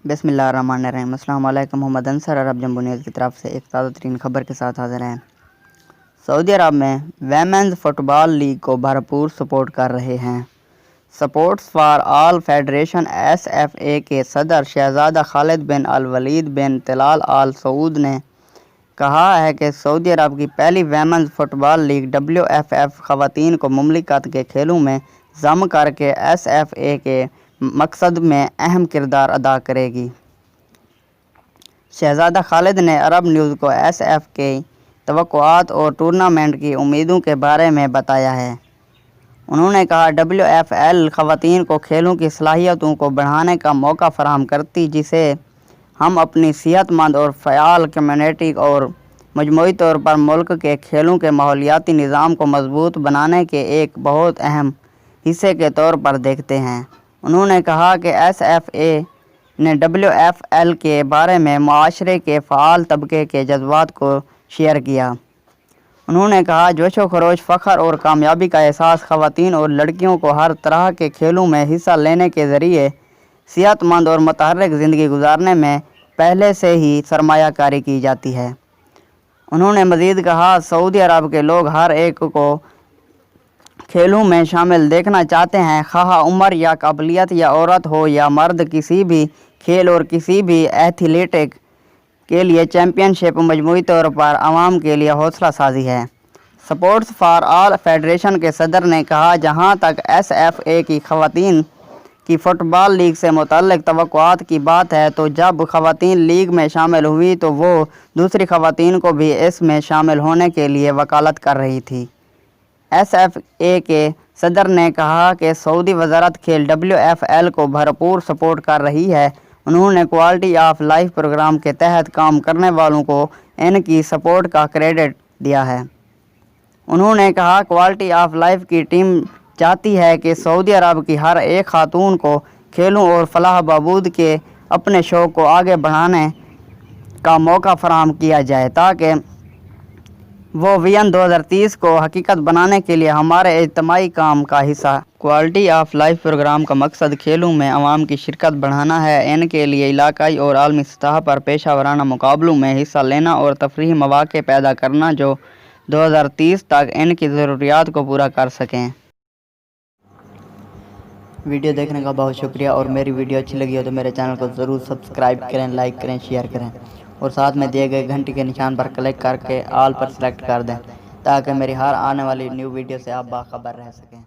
بسم اللہ الرحمن الرحیم۔ السلام علیکم۔ محمد انصر عرب جمبو نیوز کی طرف سے ایک تازہ ترین خبر کے ساتھ حاضر ہیں۔ سعودی عرب میں ویمنز فٹ بال لیگ کو بھرپور سپورٹ کر رہے ہیں۔ Sports for all federation SFA کے صدر شہزادہ خالد بن الولید بن طلال آل سعود نے کہا ہے کہ سعودی عرب کی پہلی ویمنز فٹ بال لیگ WFF خواتین کو مملکت کے کھیلوں میں ضم کر کے SFA کے مقصد میں اہم کردار ادا کرے گی۔ شہزادہ خالد نے عرب نیوز کو SFA کی توقعات اور ٹورنامنٹ کی امیدوں کے بارے میں بتایا ہے۔ انہوں نے کہا WFL خواتین کو کھیلوں کی صلاحیتوں کو بڑھانے کا موقع فراہم کرتی جسے ہم اپنی صحت مند اور فعال کمیونٹی اور مجموعی طور پر ملک کے کھیلوں کے ماحولیاتی نظام کو مضبوط بنانے کے ایک بہت اہم حصے کے طور پر دیکھتے ہیں۔ انہوں نے کہا کہ SFA نے WFL کے بارے میں معاشرے کے فعال طبقے کے جذبات کو شیئر کیا۔ انہوں نے کہا جوش و خروش، فخر اور کامیابی کا احساس خواتین اور لڑکیوں کو ہر طرح کے کھیلوں میں حصہ لینے کے ذریعے صحت مند اور متحرک زندگی گزارنے میں پہلے سے ہی سرمایہ کاری کی جاتی ہے۔ انہوں نے مزید کہا سعودی عرب کے لوگ ہر ایک کو کھیلوں میں شامل دیکھنا چاہتے ہیں، خواہ عمر یا قابلیت یا عورت ہو یا مرد، کسی بھی کھیل اور کسی بھی ایتھلیٹ کے لیے چیمپئن شپ مجموعی طور پر عوام کے لیے حوصلہ سازی ہے۔ سپورٹس فار آل فیڈریشن کے صدر نے کہا جہاں تک SFA کی خواتین کی فٹ بال لیگ سے متعلق توقعات کی بات ہے تو جب خواتین لیگ میں شامل ہوئی تو وہ دوسری خواتین کو بھی اس میں شامل ہونے کے لیے وکالت کر رہی تھی۔ SFA کے صدر نے کہا کہ سعودی وزارت کھیل WFL کو بھرپور سپورٹ کر رہی ہے۔ انہوں نے کوالٹی آف لائف پروگرام کے تحت کام کرنے والوں کو ان کی سپورٹ کا کریڈٹ دیا ہے۔ انہوں نے کہا کوالٹی آف لائف کی ٹیم چاہتی ہے کہ سعودی عرب کی ہر ایک خاتون کو کھیلوں اور فلاح و بہبود کے اپنے شوق کو آگے بڑھانے کا موقع فراہم کیا جائے تاکہ وہ وژن 2030 کو حقیقت بنانے کے لیے ہمارے اجتماعی کام کا حصہ۔ کوالٹی آف لائف پروگرام کا مقصد کھیلوں میں عوام کی شرکت بڑھانا ہے، ان کے لیے علاقائی اور عالمی سطح پر پیشہ ورانہ مقابلوں میں حصہ لینا اور تفریحی مواقع پیدا کرنا جو 2030 تک ان کی ضروریات کو پورا کر سکیں۔ ویڈیو دیکھنے کا بہت شکریہ، اور میری ویڈیو اچھی لگی ہو تو میرے چینل کو ضرور سبسکرائب کریں، لائک کریں، شیئر کریں اور ساتھ میں دیے گئے گھنٹی کے نشان پر کلک کر کے آل پر سلیکٹ کر دیں تاکہ میری ہر آنے والی نیو ویڈیو سے آپ باخبر رہ سکیں۔